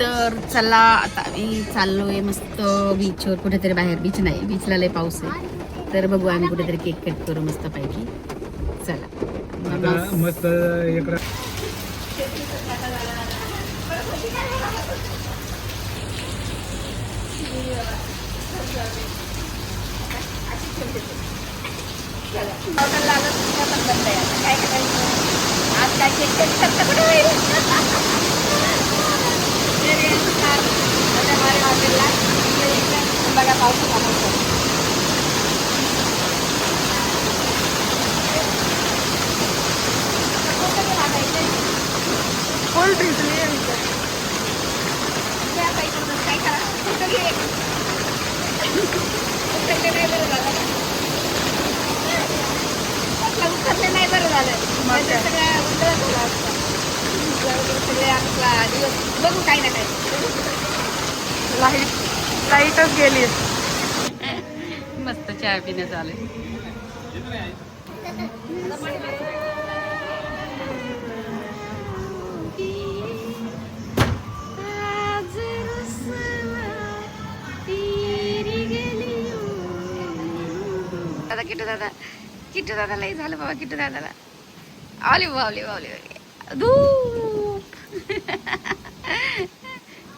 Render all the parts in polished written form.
तर चला आता आम्ही चाललोय मस्त बीचवर, कुठेतरी बाहेर. बीच नाही, बीचला लय पाऊस आहे. तर बघू आम्ही कुठेतरी केक कट करू मस्त पैकी. चला मस्त एक आज काय केक कट करता कुठे बघा पाऊस कोल्ड ड्रिंक्स काय करा नाही बरं झालं सगळे आपला दिवस बघू काही ना काही लाईटच गेली. मस्त चहा पिण्यात झालं. दादा किट्टू दादा लई झालं बाबा. किट्टू दादाला आवली बावली बावली धूप.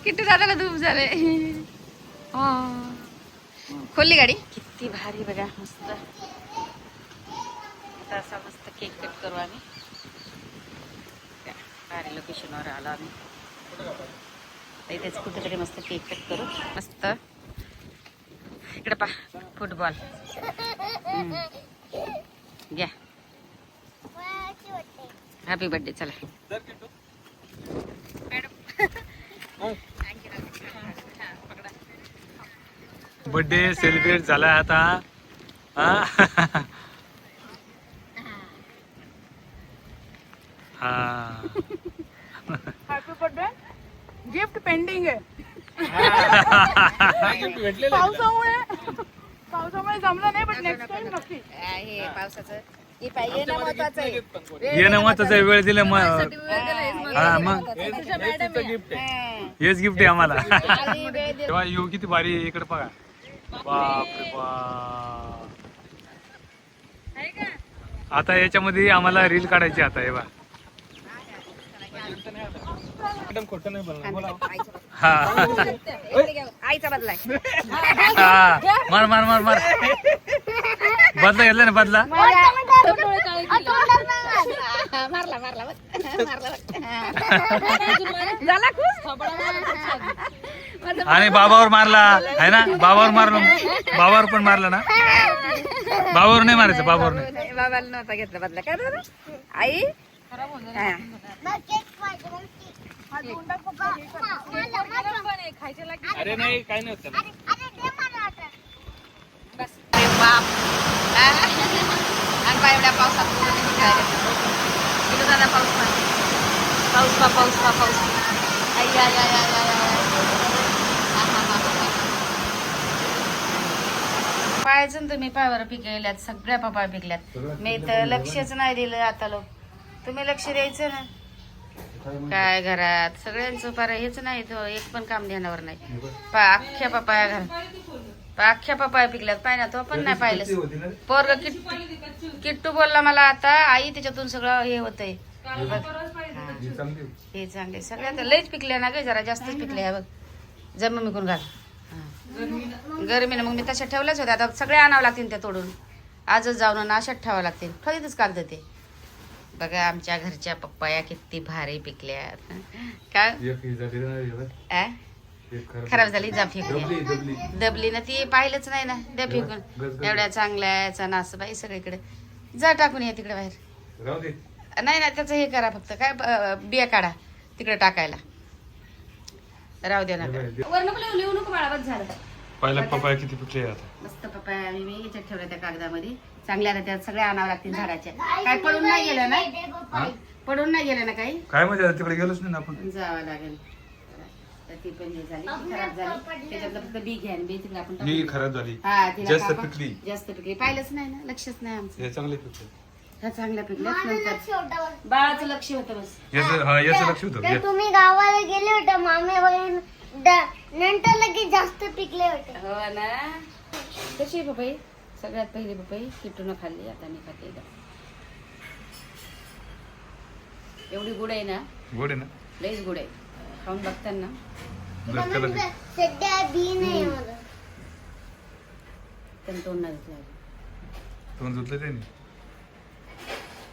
किट्टू दादाला धूप झाले. खोलली गाडी. किती भारी बघा. मस्त आता असा मस्त केक कट करू आम्ही. भारी लोकेशनवर आलो आम्ही. इथेच कुठेतरी मस्त केक कट करू. मस्त इकडे पा फुटबॉल घ्या. Happy birthday. चला बर्थडे सेलिब्रेट झाला आता. हा हॅपी बर्थडे. गिफ्ट पेंडिंग आहे. पावसामुळे जमलं नाही, पण नेक्स्ट टाइम नक्की. हे पावसाचं हे पाहिजे ना, महत्वाचं आहे. येणं महत्वाचं आहे. वेळ दिलं मग. हा मग हेच गिफ्ट आहे आम्हाला. तेव्हा येऊ किती भारी. इकडे बघा. बापरे बाप. आता याच्यामध्ये आम्हाला रील काढायची. आता हे बा मॅडम खोटं नाही बोलणार. हा आईचा बदला. हा मार मार मार मार. बदला घेतला ना बदला. मारला मारला मारला झाला खुश. आणि बाबावर मारला आहे ना. बाबावर मारला. बाबावर पण मारला ना. बाबावर नाही मारायचं. बाबावर नाही. बाबाला नव्हता घेतला बदला. काय दादा आई अरे नाही काय नाही होत. अरे बाप. आणि बाय एवढ्या पावसात दादा पाऊस पाऊस पा पाऊस पा पाऊस. पाहायचं तुम्ही पायावर पिकल्यात. सगळ्या पपाया पिकल्यात. मी तर लक्षच नाही दिलं. आता लोक तुम्ही लक्ष द्यायचं ना. काय घरात सगळ्यांचं पार हेच नाही. तो एक पण काम ध्यानावर नाही. अख्ख्या पपाया घरात अख्ख्या पपाया पिकल्यात. पाहिजे तो पण नाही पाहिलं. पोरग किट्टू बोलला मला आता, आई त्याच्यातून सगळं हे होतंय. हे चांगले सगळ्यात लयच पिकले ना ग. जरा जास्तच पिकले. बघ जम मिकून घाल. गरमीनं मग मी तशा ठेवल्याच होत्या. आता सगळे आणावं लागतील त्या तोडून. आजच जाऊन अशात ठेवावं लागतील. फळीतच कागद ते. बघा आमच्या घरच्या पप्पाया किती भारी पिकल्यात. काय खराब झाली. जा फेकून दबली ना ती. पाहिलंच नाही ना. द्या फेकून. एवढ्या चांगल्या नासबाई सगळीकडे. जा टाकून या तिकडे बाहेर. नाही ना त्याचं हे करा फक्त. काय बिया काढा तिकडे टाकायला. राहू दे ना. वर नको लिहू नको बाळा. बस झालं. पहिला पपाया किती पिकले आता. मस्त पपाया मी याच्यात ठेवल्या त्या कागदामध्ये. चांगल्या त्यात सगळ्या आणावं लागतील झाडाच्या. काय पडून नाही गेलं ना. पडून नाही गेलं ना काही. काय म्हणजे तिकडे गेलोच नाही ना आपण. जावं लागेल. तर ती पण हे झाली खराब झाली. त्याच्यातलं फक्त बी घ्या. बी तिकडे आपण ही खराब झाली. हा तिला जास्त पिकली. जास्त पिकली. पाहिलंच नाही ना. लक्षच नाही आमचं. हे चांगले पिकले. ह्या चांगल्या पिकल्यात नंतर बाळाचं लक्ष होतं बस. याचं लक्ष होतं तर तुम्ही गावाला गेले होते मामे वगैरे नंतर लगेच जास्त पिकले होते. हो ना. कशी आहे पपई? सगळ्यात पहिली पपई किटून खाल्ली, आता मी खाते एकदा. एवढी गुड आहे ना, गोड आहे ना लईच गुड आहे. खाऊन बघताना म्हणजे सध्या बी नाही मला. त्यांनी तोंड नाही धुतलं. तोंड धुतलं त्याने.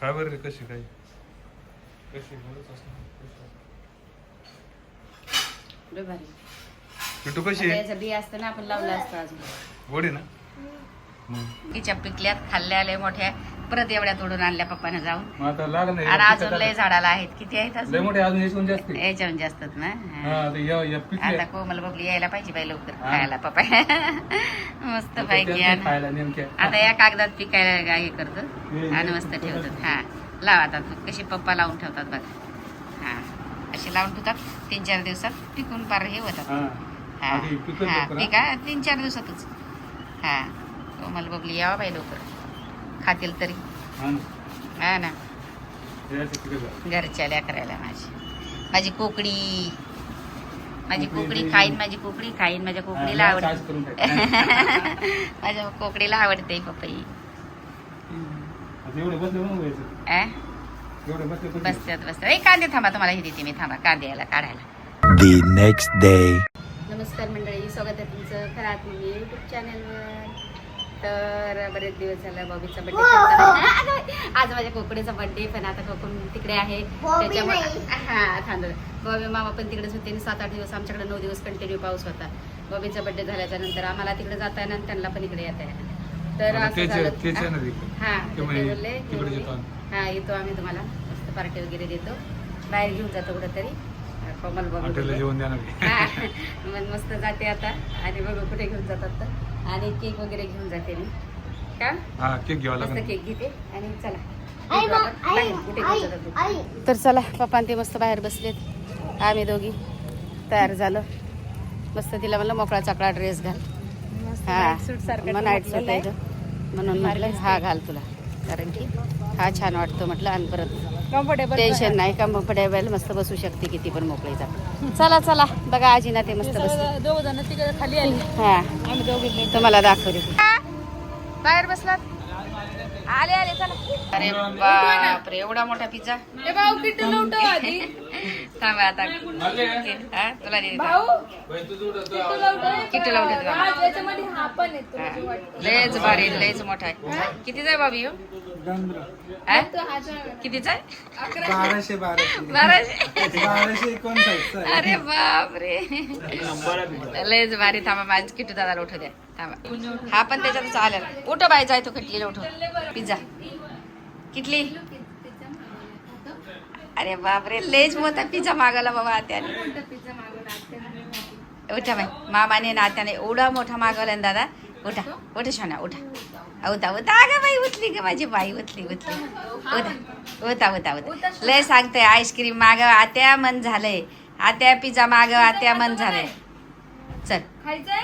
काय बरं कशी काय कशी लय भारी. पिटू कशी आता आहे? याचं बी असतं ना, आपण लावलं असतं अजून. गोड आहे ना. तिच्या पिकल्यात खाल्ल्या लय मोठ्या, परत एवढ्या तोडून आणल्या पप्पाने जाऊन. मग आता लागलं आणि अजून लय झाडाला आहेत. किती आहेत लय अजून? मोठे अजून याच्याहून जास्त आहे. याच्याहून जास्तच ना. हा. हा, आता या पिकले आता कोमल बबली यायला पाहिजे बाई लवकर हा. खायला पप्पा. मस्त पैकी. त्यात खायला नेमक्या आता या कागदात पिकायला हे करतो आणि मस्त ठेवतात. हा लाव आता कशी पप्पा लावून ठेवतात बघ. हा असे लावून ठेवतात. 3-4 दिवसात पिकून पार हे होतात. हा. हा आधी पिकत हा लवकर, हा. पिका 3-4 दिवसातच. हा कोमल बबली यावा बाई लवकर, खातील तरी. हा ना. हा ना. याचं पिकत झालं. घरच्या लेकरायला माझी कोकडी, माझी कोकडी खाईन, माझी कोकडी खाईन. माझ्या कोकडीला हा, आवडते. charge करून टाक. माझ्या कोकडीला आवडते पपई. आता एवढे बसले म्हणून व्हायचं. आ? एवढे बसले पण बसतात. ए कांदे थांबा, तुम्हाला हे देते मी. थांबा कांदे याला काढायला. The next day. नमस्कार मंडळी, स्वागत आहे तुमचं खरं आत्मीय युट्यूब चॅनलवर. तर बरेच दिवस झाला बॉबीचा बर्थडे. आज माझ्या कोकडीचा बर्थडे, पण आता कोकण तिकडे आहे त्याच्यामुळे हा थांबलं. बॉबी मामा पण तिकडेच होते. 7-8 दिवस आमच्याकडे 9 दिवस कंटिन्यू पाऊस होता. बॉबीचा बर्थडे झाल्याच्या नंतर आम्हाला तिकडे जाता येणार आणि त्यांना पण इकडे येता येणार. तर असं तेच झालं. आहे ना तिकडे. हा ते ते म्हणे बोलले तिकडे येतो हा येतो आम्ही, तुम्हाला मस्त पार्टी वगैरे देतो, बाहेर घेऊन जातो कुठेतरी. कोमल हॉटेलला बघू जेवण देणार. हा मग मस्त जाते आता आणि बघू कुठे घेऊन जातात तर. आणि केक वगैरे घेऊन जाते मी. का हा केक घ्यावा मस्त लागेल. केक घेते आणि चला आई भेटू आपण बाहेर. कुठे घेऊन जातात ते. आई तर चला पप्पा ते मस्त बाहेर बसलेत. आम्ही दोघी तयार झालो. मस्त तिला म्हणलं मोकळा चाकळा ड्रेस घाल. हा मग नाईट सूट आहे म्हणून म्हटलं हा घाल तुला, कारण की हा छान वाटतो म्हटलं. आणि परत कम्फर्टेबल टेन्शन नाही, कम्फर्टेबल मस्त बसू शकते किती पण मोकळी जात. चला चला बघा आजी ना ते मस्त बसले. 2 जण तिकडे खाली आली. हा आम्ही दोघे तुम्हाला दाखवते. बाहेर बसलात? आले आले चला. अरे बापरे एवढा मोठा पिझ्झा. ए भाऊ किती लवटव आधी. थांबा आता. हा तुला दे. भाऊ किती लावतात का? आज याच्यामध्ये हा पण येतो म्हणजे वाटतं. लयच भारी, लयच मोठा आहे. कितीचा आहे बाबी हो? हा? कितीचा आहे? 1200. अरे बापरे लयच भारी. थांबा माझ किटू दादाला उठू द्या. थांबा हा पण त्याच्यातच आलेला. उठो बाई जाय तो किटलीला उठो. पिझ्झा किटली. अरे बापरे लयच मोठा पिझ्झा मागवला बाबा त्याने. उठा बाई मामाने ना त्याने एवढा मोठा मागवला ना दादा. उठा उठा शोना उठा. उठा उठा अगं बाई उठली का माझी बाई उठली. उठा उठा उठा उठा. लय सांगतोय आईस्क्रीम मागव आत्या मन झालंय. आत्या पिझ्झा मागव आत्या मन झालंय. चल खायचंय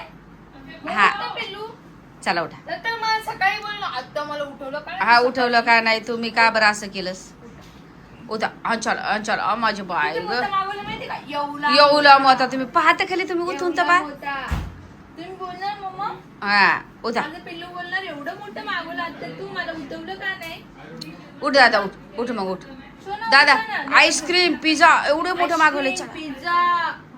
हा पिल्लू. चला उठा. तर मला सकाळी बोललो, आता मला उठवलं काय. हा उठवलं का नाही तुम्ही का बरं असं केलंस? उठा चल माझी बाई किती ग. मोठा मागवलं माहिती का? एवढा येऊला मोठा तुम्ही पाहता खाली तुम्ही उठून तर एवढा बा. मोठा. तुम्ही बोलणार मम्मा, हा उठा माझं पिल्लू बोलणार एवढं मोठं मागवलं आता तू मला उठवलं का नाही. उठ दादा उठ उठ मग उठ. सोना, दादा उठा ना. आईस्क्रीम पिझ्झा एवढं मोठं मागवलं. आईस्क्रीम, पिझ्झा,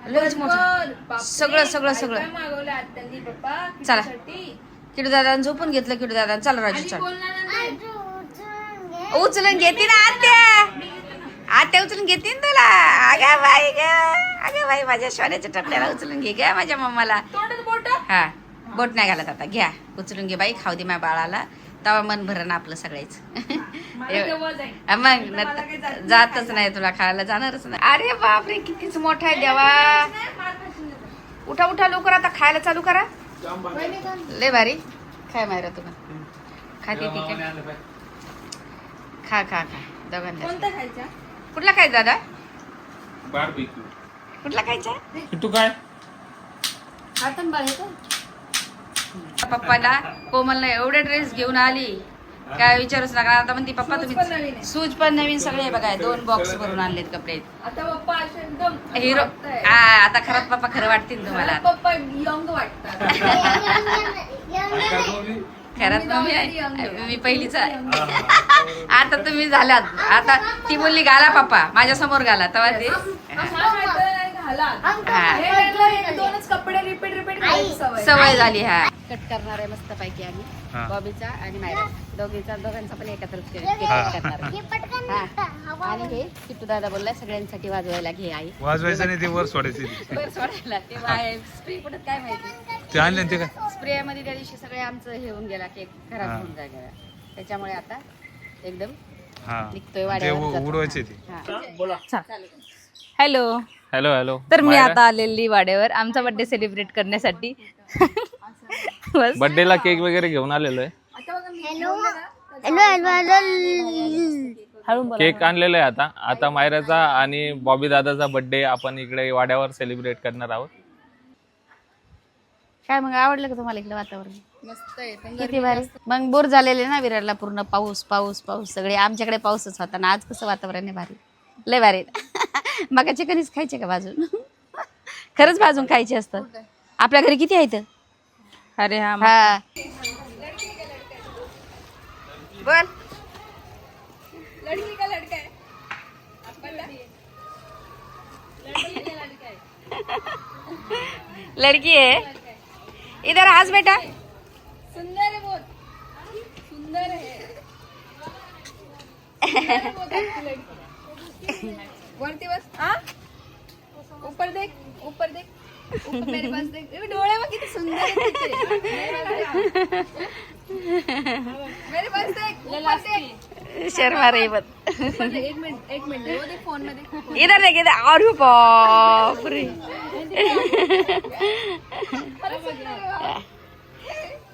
लयच मोठं. बर्गर, बापरे, सगळं. काय मागवलं आत्यांनी पप्पा चला. कितीसाठी. किडू दादा झोपून घेतलं. किडू दादा चला राजू आणि चल. बोलणार नाही. उचलून घेते ना आत्या. आत्या उचलून घेते ना तुला. अगं बाई माझ्या सोन्याच्या टपल्याला उचलून घे ग माझ्या मम्माला. तोंडात बोट. हा बोट नाही घालत आता. घ्या उचलून घे बाई. खाऊ दे माझ्या बाळाला. तवा मन भरण आपलं सगळ्याच. मला तेव्हा जाईल. मग मला काही जात नाही. जातच नाही तुला खायला जाणारच नाही. अरे बापरे कितीच मोठा आहे देवा. नाही, मार खाशील आता. उठा उठा लवकर आता खायला चालू करा. वहिनी कोण? लय भारी. काय मायरा तुम्ही खाते की काय? खा खा खा दोघांना. कोणता खायचा? कुठला खायचा दादा? बारबेक्यू. कुठला खायचा? तू काय हातन बाळ येतो. पप्पाला कोमलला एवढे ड्रेस घेऊन आली. काय विचारूच नका. आता म्हणते पप्पा तुम्ही सूज पण नवीन सगळे बघा 2 बॉक्स भरून आणलेत कपडे. आता पप्पा असे एकदम हिरो आता खरंच पप्पा खरं वाटतील तुम्हाला. पप्पा यंग वाटतात. खरंच मी पहिलीच आहे. आता तुम्ही झालात. आता ती बोलली घाला पप्पा माझ्या समोर घाला तेव्हा ते दोनच कपडे रिपीट सवय. सवय झाली. हा कट करणार आहे मस्त पैकी हा. आम्ही बॉबीचा आणि मायरा दोघांचा पण एकत्र केक हा. करणार आहे. हे पटकन हा. निघतं. हवा आणि हे किट्टू दादा बोलला सगळ्यांसाठी वाजवायला घे आई. वाजवायचं नाही ते वर सोडायचे वर सोडायला ते स्प्रे कुठं काय माहिती. ते आणले ना ते काय स्प्रे मध्ये त्या दिवशी सगळे आमचं हे होऊन गेला केक खराब हा. होऊन गेला त्याच्यामुळे आता एकदम हा निघतोय ते वाड्यावर जातो. उडवायचे ते. हॅलो. Hello hello. तर मी आता आलेली वाड्यावर आमचा बर्थडे सेलिब्रेट करण्यासाठी. बस बर्थडेला केक वगैरे घेऊन आलेलो आहे. Hello hello hello hello. हळू बोला. केक आणलेला आहे आता मायराचा आणि बॉबी दादाचा बर्थडे आपण इकडे वाड्यावर सेलिब्रेट करणार आहोत. काय मग आवडलं का तुम्हाला इकडे वातावरण? मस्त आहे. किती भारी. मग बोर झालेले ना विरारला पूर्ण पाऊस पाऊस पाऊस सगळे आमच्याकडे पाऊसच होता ना. आज कसं वातावरण आहे भारी लय भारी. मग चिकनीच खायचे का भाजून? खरंच भाजून खायचे असतात. आपल्या घरी किती आहेत? अरे हा हा बोल. लड़की है इधर आज बेटा. सुंदर है बहुत. सुंदर है. वरती बस. हाँ ऊपर देख ऊपर देख. ऊपर मेरे पास देख. डोळे बघ किती सुंदर आहे तुझे. मेरे पास देख. ऊपर देख. शर्मा रही मत. एक मिनट वो देख फोन में देख. इधर देख इधर. अरे बाप रे.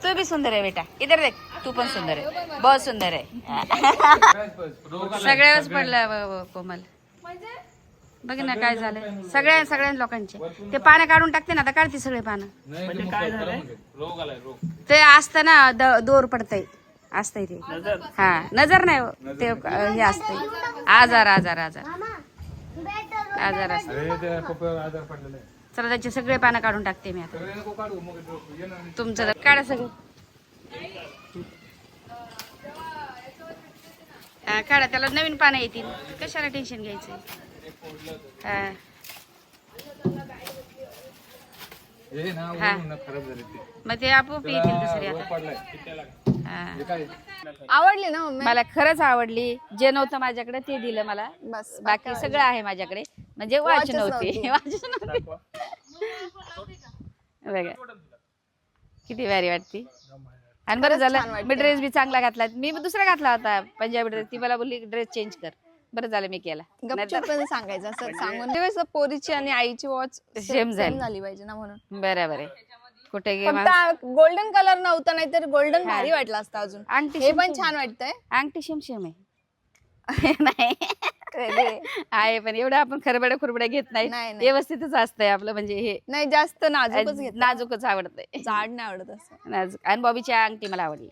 तू भी सुंदर है बेटा. इधर देख तू पण सुंदर आहे. बहुत सुंदर आहे. सगळ्याच पडलं कोमल. बघ ना काय झालंय सगळ्या लोकांचे. ते पानं काढून टाकते ना आता काढते सगळे पानं. ते असतं ना दोर पडतंय असतंय ते. हा नजर नाही हो. ते हे असतंय आजार आजार आजार आजार असत. चला त्याचे सगळे पानं काढून टाकते मी आता. तुमचं काढा सगळं. काढा त्याला नवीन पानं येतील. कशाला टेन्शन घ्यायचं. हा हा मग ते आपोआप येतील दुसरे आता. आवडली ना मम्मी. मला खरंच आवडली. जे नव्हतं माझ्याकडे ते दिलं मला. बस बाकी सगळं आहे माझ्याकडे. म्हणजे वाच नव्हती. बघा किती भारी वाटते. आणि बरं झालं मी ड्रेस बी चांगला घातला. मी दुसरा घातला होता पंजाबी ड्रेस. ती मला बोलली ड्रेस चेंज कर. बरं झालं मी केला. गपचूप सांगायचं असं सांगून दिवस पोरीची आणि आईची वॉच सेम झाली पाहिजे ना म्हणून. बरोबर आहे. कुठे गे फक्त गोल्डन कलर नव्हता नाही तर गोल्डन भारी वाटला असता अजून. अंगठी हे पण छान वाटतंय. अंगठी शेम आहे. नाही आहे पण एवढं आपण खरबड्या खुरबड्या घेत नाही. नाही. व्यवस्थितच असतंय आपलं. म्हणजे हे नाही जास्त नाजूकच घेत. नाजूकच आवडतंय. जाड नाही आवडत असं. नाजूक. आणि बॉबीची अंगठी मला आवडली.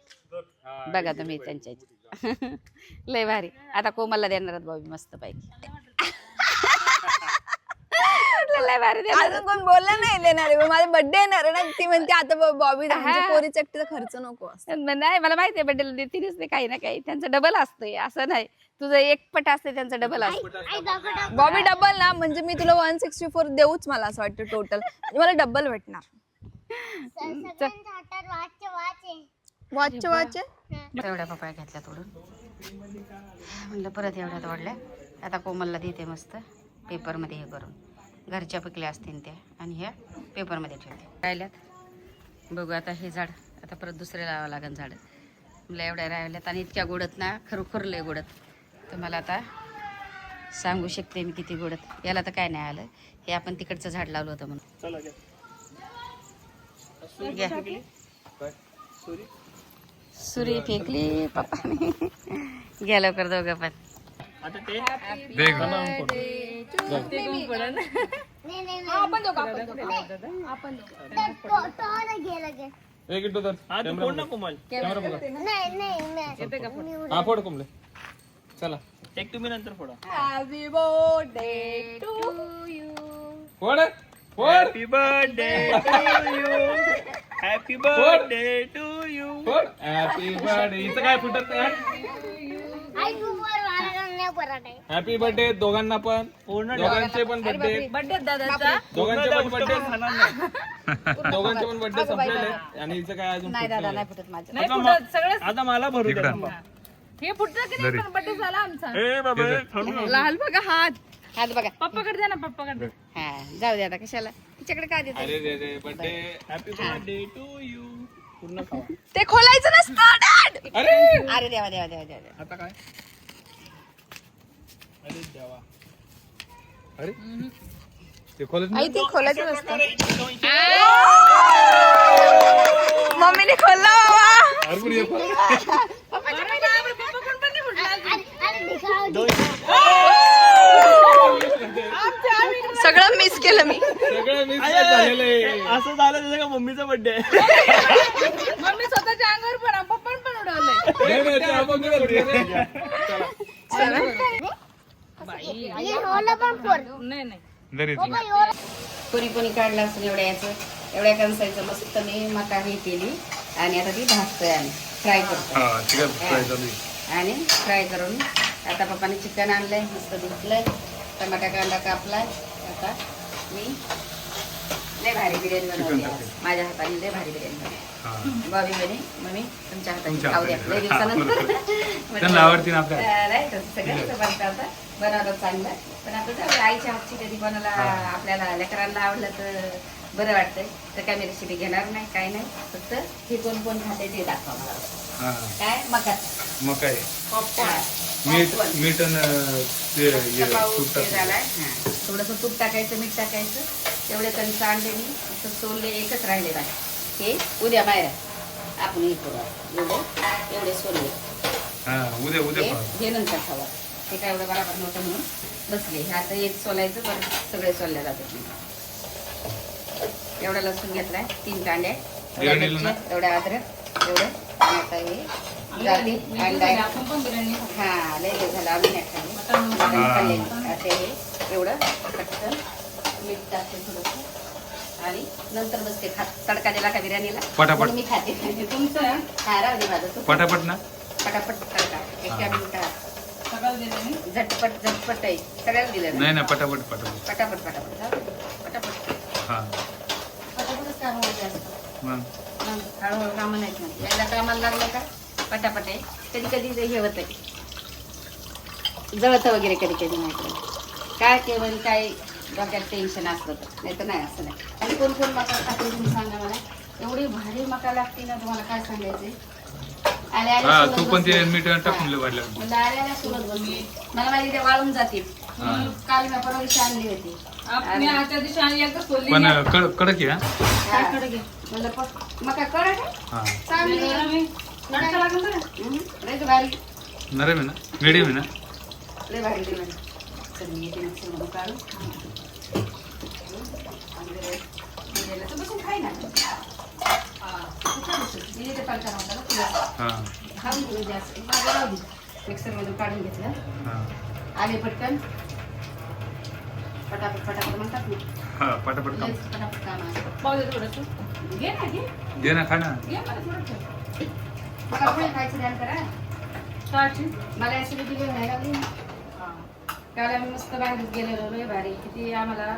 बघा तुम्ही त्यांच्या लय भारी. आता कोमलला देणार बॉबी मस्त पैकी. लय भारी देणार. अजून कोण बोललं नाही देणार. माझा बर्थडे येणार आहे ना. ती म्हणते आता बॉबी पोरीचा एकटीचा खर्च नको असं. नाही मला माहिती आहे बड्डेला देतीलच ते काही ना काही. त्यांचं डबल असतंय असं नाही. तुझं एक पट असते त्यांचं डबल असतं. बॉबी डबल ना म्हणजे मी तुला 164 देऊच मला असं वाटतं टोटल. मला डबल भेटणार. वॉच एवढ्या पपाया घेतल्या तोडून. म्हणलं परत एवढ्या तोडल्या. आता कोमलला देते मस्त पेपरमध्ये हे करून. घरच्या पिकल्या असतील त्या आणि ह्या पेपरमध्ये ठेवते. राहिल्यात बघू आता हे झाड. आता परत दुसरे लावावं लागेल झाड. मला एवढ्या राहिल्यात आणि इतक्या गोडत ना खरोखर लय गोडत. तर मला आता सांगू शकते मी किती गोडत. याला तर काय नाही आलं. हे आपण तिकडचं झाड लावलं होतं म्हणून. घ्या सुरी फेकली पप्पाने. घ्या लवकर दोघं पण. आपण दोघं. एक इटो तर कॅमेरा नाही हा फोड कोंबले चला हॅपी बर्थडे टू यू. फोड फोड हॅपी बर्थडे इथं काय फुटत नाही आई तू वर नाही पराठे हॅपी बर्थडे दोघांना पण दोघांचे पण बर्थडे बर्थडे दादाचा. दोघांचे पण बर्थडे दोघांचे पण बर्थडे संपलेले आणि हिचं काय अजून नाही दादा नाही फुटत माझं. नाही फुटत सगळं. आता मला भरू द्या हे फुटतं की नाही पण बर्थडे झाला आमचा. ए बाबा लाल बघा हात. हात बघा. पप्पाकडे द्या ना पप्पाकडे. हा जाऊ दे आता कशाला तिच्याकडे काय देते. अरे रे रे birthday happy birthday to you पूर्ण खावा ते खोलायचं नसतं डॅड. अरे अरे देवा देवा देवा देवा. आता काय अरे देवा अरे ते खोलत आई ते खोलायचं नसतं. मम्मीने खोलला बाबा. अरे पुढे ये, खोल. सगळं मिस केलं मी. सगळं मिस झालेलं आहे असं झालं जसं का मम्मीचा बर्थडे आहे. मम्मी स्वतःच्या अंगावर पण पप्पा पण उडवलंय. नाही, नाही, ते आपण करत नाही. नाही नाही. जरी कोणी कोणी काढलं असेल एवढ्या याचं एवढ्या कणसायचं मस्त मी मका हे केली आणि आता ती भाजतोय आम्ही फ्राय करतो हा चिकन फ्राय चालू आहे. आणि फ्राय करून आता पप्पाने चिकन आणलंय मस्त धुतलंय टमाटा कांदा कापलाय आता मी लय भारी बिर्याणी बनवली आज. माझ्या हाताने लय भारी बिर्याणी बनवली हा. बॉबी बनी मम्मी तुमच्या हाताने तुमच्या खाऊ द्या हाताने. लय दिवसानंतर त्यांना आवडते ना आपल्या नाही तसं सगळ्यांचं बनतं आता बनवलं चांगलं पण आता जाऊ दे, आईच्या हातची कधी कोणाला आपल्याला लेकरांना आवडलं तर बरं वाटतंय तर काय मी रेसिपी घेणार नाही काय नाही फक्त हे कोण कोण खाते ते दाखवा मला हा काय मका मग काय पॉपकॉर्न मीठ आणि ते हे तूप टाकून. झालाय थोडंसं तूप टाकायचं मीठ टाकायचं तेवढे कणसं आणले मी असं सोलले एकच राहिले बाय हे उद्या बाहेर आपण हे करू एवढे सोलले हा उद्या उद्या खाऊ. हे नंतर खावा हे काय एवढं बराबर नव्हतं म्हणून बसले हे आता एक सोलायचं पण सगळे सोलल्या जातात एवढा लसूण घेतलाय 3 कांड्या बिर्याणीला ना? एवढ्या अद्रक एवढं आणि आता हे जाते अंडा हा लय लय झालं आम्ही नाही खाल्ली मटण खाल्लेली. आता हे एवढं पटकन मीठ टाकते थोडंसं आणि नंतर बसते खात तडका दिला का बिर्याणीला पटापट. म्हणून मी खाते तुमचं हा राहू दे माझं तू पटापट ना पटापट तडका एका मिनिटात झटपट झटपट आहे सगळ्याला दिलं ना नाही ना पटापट पटापट पटापट पटापट जाऊ दे. पटापट हा पटापटच काम होते असतं मग मग हळूहळू कामं नाहीत म्हणते एकदा कामाला लागलं का पटापट आहे कधी कधी ते हे होतं जळतं वगैरे कधी कधी नाही काय केवळ काय डोक्यात टेन्शन असलं तर नाही तर नाही असं नाही आणि कोण कोण मका टाकली तुम्ही सांगा मला एवढी भारी मका लागते ना तुम्हाला काय सांगायचे आल्या हा आल्या तू सोलत पण ते बसते. मीठ टाकून लय वाढलं. म्हणलं आल्या आल्या सोलत बसली मला माझी ते वाळून जाते म्हणून काल मी परवा दिवशी आणली होती मी आजच्या दिवशी आणि एकदा सोडली. पण कडक आहे हा म्हणलं मका कडक आहे हा चांगली आहे. नंतर लागलं बरं. लय भारी नरम आहे ना मिडियम आहे ना लय भारी दिलं तर मी येते मिक्सरमधून काढून तर बसून खाय ना दिली ते पालका नव्हता ना तुला हा खाऊन घेऊ जास्त माझं राहू दे मिक्सरमधून काढून घेतलं हा आले पटकन पटापट पटापट म्हणतात ना हा पटापट काम लयच पटापट काम असतं पाहू दे थोडंसं. घे ना घे घे ना खा ना घे मला थोडं ठेव. मला पुढे खायचं ध्यान करा काढची. मला ऍसिडिटी व्हायला लागली ना काल आम्ही मस्त बाहेर गेलेलो लय भारी किती आम्हाला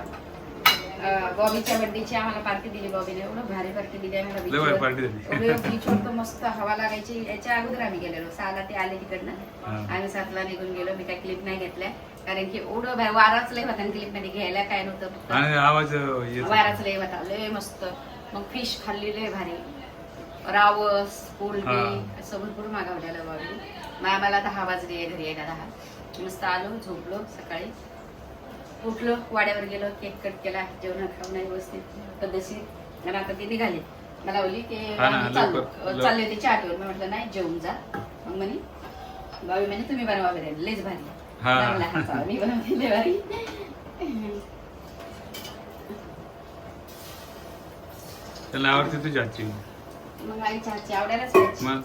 बॉबीच्या बर्थडेची आम्हाला पार्टी दिली बॉबीने एवढं भारी पार्टी दिली आम्हाला लय भारी party दिली. बीचवर तर मस्त हवा लागायची याच्या अगोदर आम्ही गेलेलो 6ला ते आले तिकडनं हा. आम्ही 7ला निघून गेलो मी काही क्लिप नाही घेतल्या कारण की एवढं वाराच लय होता क्लिप मध्ये घ्यायला काय नव्हतं फक्त आणि आवाज येतो. वाराच लय होता लय मस्त मग फिश खाल्ली लय भारी रावस पोल्ट्री हा. असं भरपूर मागवलेलं बॉबी मग आम्हाला 10 वाजले घरी यायला 10 मस्त आलो झोपलो सकाळी उठलो वाड्यावर गेलो केक कट केला जेवण खाऊन व्यवस्थित पद्धतशीर आणि आता ती निघाली मला बोलली की हा ना, आम्ही लवकर- चालले होते चाटवर मी म्हटलं नाही जेवून जा मग म्हणे बाबी म्हणे तुम्ही बनवा बिर्याणी लयच भारी हा. म्हणलं, हा, चला, मी बनवते लय भारी त्याला आवडते तुझी आजची मग आईच्या हातची आवडायलाच पाहिजे. मग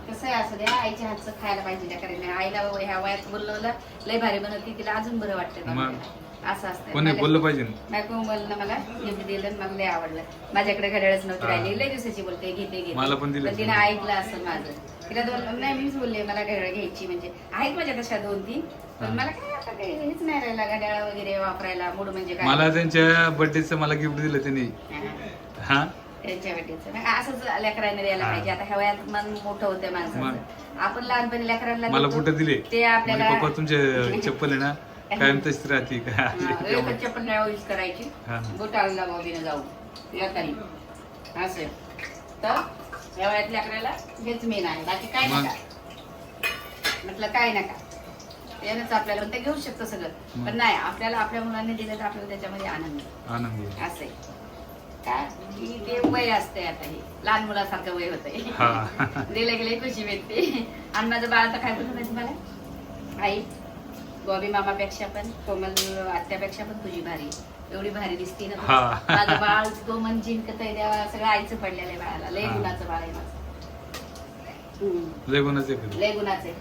कसं आहे असं द्या आईच्या हातचं खायला पाहिजे त्या कारण आईला ह्या वयात बोलवलं लय भारी बनवती तिला अजून बरं वाटतं मग? बनवायला. असं असतं कोणी बोललं पाहिजे ना. बायको बोलणं मला गिफ्ट दिलं मला लय आवडलं. माझ्याकडे घड्याळच नव्हती राहिली लय दिवसाची बोलते घेते मला पण दिलं. तिने ऐकलं असं माझं तिला दोन नाही मीच बोलले मला घड्याळ घ्यायची म्हणजे आहेत माझ्या तशा 2-3 पण मला काय आता काही हेच नाही राहिला घड्याळ वगैरे वापरायला मूड म्हणजे काय मला त्यांच्या बर्थडेचं मला गिफ्ट दिलं त्यांनी. हा त्यांच्या वाटेचं असंच लेकरांना द्यायला पाहिजे. आता ह्या वयात मन मोठं होतं माणसाचं. आपण लहानपणी लेकरांना मला देतो, कुठं दिले ते आपल्याला पप्पा तुमचे चप्पल आहे ना कायम तशीच राहते काय एकच चप्पल नाही यूज करायची हा. बोटाला बाबीने जाऊ येतानी असं तर या वयात लेकराला हेच मेन आहे बाकी काय मग? नका म्हटलं काय नका त्यानंच आपल्याला ते घेऊ शकतो सगळं पण नाही आपल्याला आपल्या मुलांनी दिलं तर आपल्याला त्याच्यामध्ये आनंद आहे. आनंदी आहे. असं आहे काय की ते वय असते आता हे लहान मुलासारखं वय होतंय हा दिलं गेले खुशी भेटते. आणि माझं बाळ तर काय बोलत माहिती मला आई बॉबी मामापेक्षा पण कोमल आत्यापेक्षा पण तुझी भारी एवढी भारी दिसते ना तू. हा. माझं बाळ तो मन जिंकत आहे तेव्हा सगळं आईचं पडलेलं आहे बाळाला लय हा. गुणाचं बाळ आहे माझं. लय गुणाचं आहे. लय गुणाचं आहे.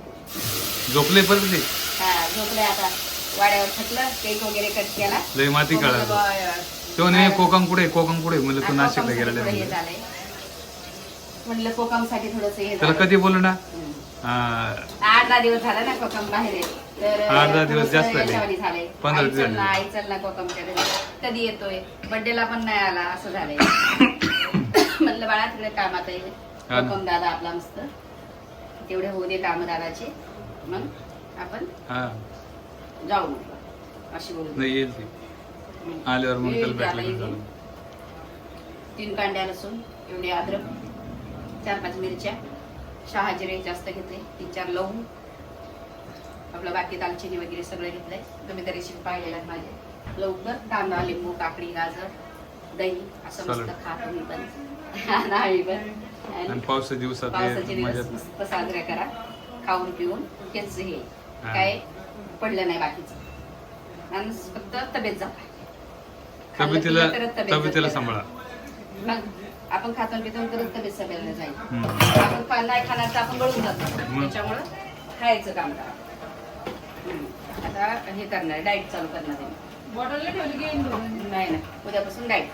झोपले परत ते हा झोपलंय आता वाड्यावर थकलं केक वगैरे कट केला लय माती कोमल काढा तो नाही कोकम कुठे म्हणलं तू नाशिकला गेला हे झालंय म्हणलं कोकमसाठी थोडस हे त्याला झालं. कधी बोललो ना हम्म. हा, 8-10 दिवस झाला ना कोकम बाहेर आहे. तर 8-10 दिवस थोडंसं जास्त झाले. याच्यावानी झालंय. 15 आई दिवस चल ना, झाले. आई चल ना कोकमच्या घरी. कधी येतोय बर्थडेला पण नाही आला असं झालंय म्हणलं बाळा तिकडे कामात आहे हा ना. कोकम दादा आपला मस्त तेवढे होऊ दे काम दादाचे मग आपण हा जाऊ म्हटलं अशी बोलू नाही येईल ती आल्यावर मग त्याला भेटलं की झालं. 3 कांड्या लसूण एवढे अद्रक 4-5 मिरच्या 6 जिरे जास्त घेतले 3-4 लवंग आपलं बाकी दालचिनी वगैरे सगळं घेतलंय. तुम्ही तर रेसिपी पाहिलेला माझे लवकर कांदा लिंबू काकडी गाजर दही असं मस्त सलाड. खातो मी पण नाही पण आणि पावसाच्या दिवसात पावसाचे हे दिवस मजा मस्त साजरा करा खाऊन पिऊन हेच हे हा. काय पडलं नाही बाकीचं आणि फक्त तब्येत जपा तब्येतीला सांभाळा. मग आपण खातो पितो तरच तब्येत सगळ्यांना जाईल. हम्म. आपण नाही खाणार तर आपण गळून जातो त्याच्यामुळं खायचं काम करा. आता हे करणार डाएट चालू करणार आहे बॉटलला ठेवली की नाही ना उद्यापासून डाएट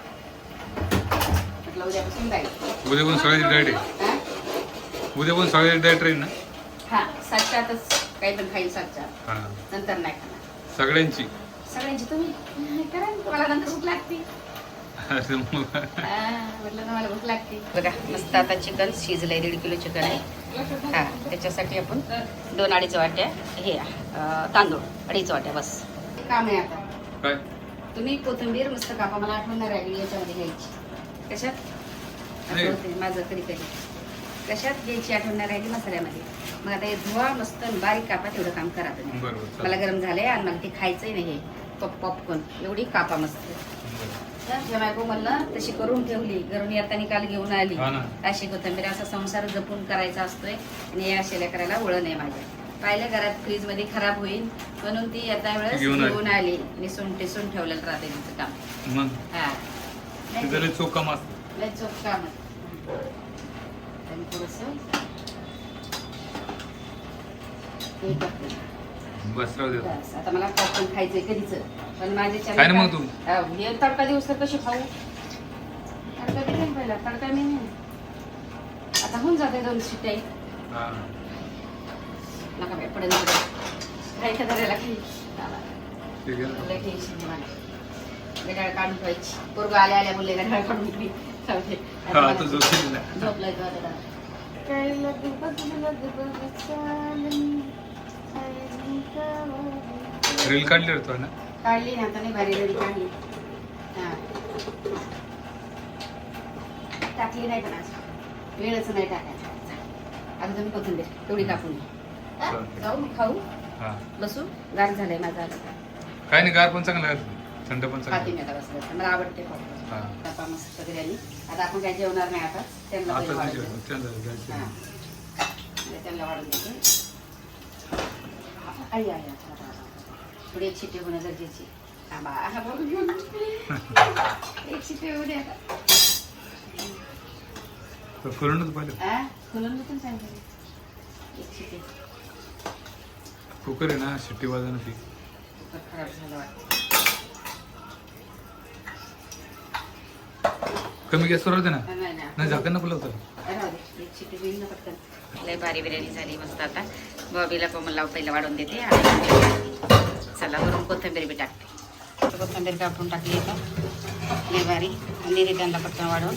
म्हटलं उद्यापासून डाएट उद्या पण सगळ्याची डाएट आहे. उद्या पण सगळ्याची डाएट राहील ना. हा 7-8च काही पण खाईल 7-8 हा नंतर नाही खाणार सगळ्यांची सगळ्यांची तुम्ही करा ना, तुम्हाला नंतर भूक लागते अरे मग. म्हटलं तुम्हाला भूक लागते बघा मस्त आता चिकन शिजलंय 1.5 किलो चिकन आहे हा त्याच्यासाठी आपण 2-2.5 वाट्या हे तांदूळ 2.5 वाट्या बस काम आहे आता काय तुम्ही कोथिंबीर मस्त कापा मला आठवण राहिली याच्यामध्ये घ्यायची कशात नाही. आठवते माझं कधी कशात घ्यायची आठवण राहिली मसाल्यामध्ये मग आता हे धुवा मस्त बारीक कापा तेवढं काम करा तुम्ही बरोबर चालेल. मला गरम झालंय आणि मला ते खायचंय नाही हे पॉपकॉर्न एवढी कापा मस्त तर बायको म्हणलं तशी करून ठेवली घरून येताना काल घेऊन आली हा ना. अशी कोथिंबीर असा संसार जपून करायचा असतोय आणि या अशा करायला वळण आहे माझ्या पाहिलं घरात फ्रीज मध्ये खराब होईल म्हणून ती येता वेळेस घेऊन आली निसून टिसून ठेवलेलं राहते तिचं काम मग हा नाही तिथं लय चोख काम असतं. लय चोख काम आहे. आणि थोडंसं हे करते. बस राहू दे. बस, आता मला पॉपकॉर्न खायचंय कधीच पण माझ्या काय नाही मग तू? हे तडका दिवस तर कशी खाऊ तडका दिला ना पहिला तडका मी नाही आता होऊन जाते 2 शिट्ट्या हा. नका बाई पडेल खायच्या धरायला खाई ठीक आहे ना. लय टेन्शन आहे मला गडाळ काढून ठेवायची पोरगं आल्या बोलले गडाळ काढून ठेवली ठेवते. आता हा मला तू झोपली ना. झोपलंय तो आता. रील काढली रे तू ना. काढली ना आता नाही भारी घरी काढली हा टाकली नाही पण आज वेळच नाही टाकायचा आता तुम्ही कोथिंबीर तेवढी कापून घ्या. हा? चालतंय. जाऊ मग खाऊ हा बसू गार झालंय माझं आता काय नाही गार पण चांगलं आहे. थंड पण खाते चांगलं मी आता बसलं मला आवडते पॉपकॉर्न. हा. कापा मस्त बिर्याणी आता आपण काय जेवणार नाही आता त्यांना आता पहिले नाही वाढून जेवण. चल जाऊ, जायचं. हा. म्हणजे त्यांना वाढून देते आई आई थोडी एक शिट्टी होणं गरजेची थांबा हा बघून घेऊन एक शिट्टी होऊ दे आता फुलूनच पाहिलं. खुलून पण सांगितलं एक शिटी कुकर आहे ना शिट्टी वाजवणं ती. खराब झालं वाटतं. कमी गॅसवर होते ना. नाही नाही झाकण नको लावतं. राहू दे, एक शिटी होईल ना पटकन. लय भारी बिर्याणी झाली मस्त. आता बॉबीला कोमलला पहिला वाढून देते आणि चला वरून कोथिंबीर बी टाकते. कोथिंबीर कापून टाकली आता लय भारी आणि त्यांना पटकन वाढवून.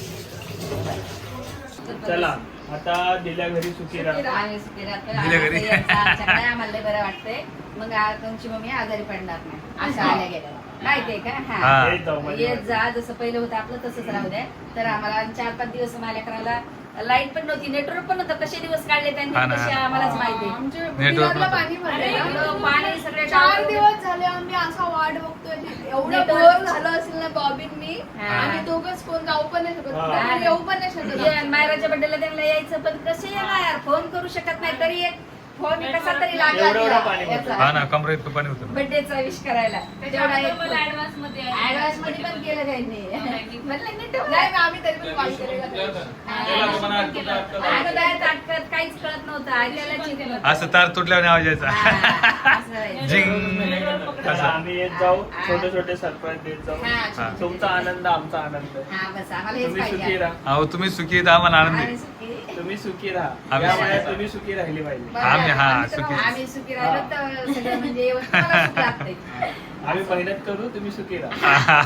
चला आता दिल्या घरी सुखी राहा. आम्ही सुखी राहतो. गेल्या घरी. आमच्याकडे आम्हाला लय बरं वाटतंय. मग तुमची मम्मी आजारी पडणार नाही असं आल्या गेल्या माहितीये का. हा. हा येत जाऊ माझ्या येत जा जसं पहिलं होतं आपलं तसंच राहू द्या. तर आम्हाला 4-5 दिवस माझ्या करायला लाईट पण नव्हती, नेटवर्क पण नव्हतं. कसे दिवस काढले त्यांनी हा ना. कसे आम्हालाच माहिती. आमच्या नेटवर्क बिहारला नव्हतं. पाणी भरलेलं. पाणी सगळे 4 दिवस झाले आम्ही असा वाट बघतोय. एवढं नेटवर्क. बोर झालं असेल ना बॉबीन मी. हा. आम्ही दोघंच कोण जाऊ पण नाही शकत. हा. आम्ही येऊ पण नाही शकत. मायराच्या बड्डेला त्यांना यायचं पण कसे येणार, फोन करू शकत नाही. तरी एक फोन कसा तरी एवढं पाणी होतं. हा ना कमरा इतकं पाणी होतं. बर्थडेचा विश करायला तेवढा एक ऍडव्हान्स मध्ये ऍडव्हान्स मध्ये पण केलं त्यांनी. म्हणलं नीट ठेवलं. नाही मग आम्ही तरी पण कॉल केलेला. आता बाहेर ताटकत काहीच कळत नव्हतं. ऐकायला चिंता नव्हतं. असं तार तुटल्यावर आवाज यायचा. हा, असं व्हायचं. जिंग चला, असं. आम्ही येत जाऊ छोटे छोटे सरप्राईज देत जाऊ. हा, हा. तुमचा आनंद आमचा आनंद. हा, बस आम्हाला हेच तुम्ही सुखी पाहिजे. राहा. अहो तुम्ही सुखी आहेत आम्हाला आम्ही आनंदी. सुखी. तुम्ही सुखी राहा. आम्ही या सुखी. वयात तुम्ही सुखी राहिली पाहिजे. आम्ही हा आम्ही तर सुखी. आम्ही सुखी राहिलो तर सगळं म्हणजे मला सुख लागतंय. आम्ही मेहनत करू, तुम्ही सुखी राहा.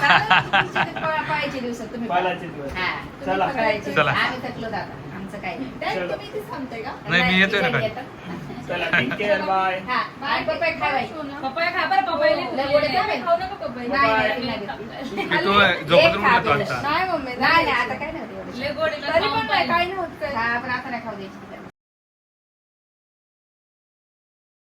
पाहायचे दिवसात तुम्ही पालाचे दिवस. हा, चला. तुम्ही पकडायचे. चला. आम्ही थकलो दादा आमचं काही नाही. Dad, तुम्ही इथेच थांबताय का? नाही, मी येतोय ना नाही, काय. येतात. चला टेक केअर बाय. हा, आणि पपई खावाय. पपया खा बरं, पपया लय गोड आहे का? खाऊ नका पपया. नाही, Bye. नाही, नाही. मी तो झोपत उठलो आता. नाही मम्मी नाही, नाही, आता काय नव्हतं एवढं. लय गोड आहे, तरी पण खाऊन नाही पाहिजे. काही नाही होत काय. हा, पण आता नाही खाऊ द्यायची.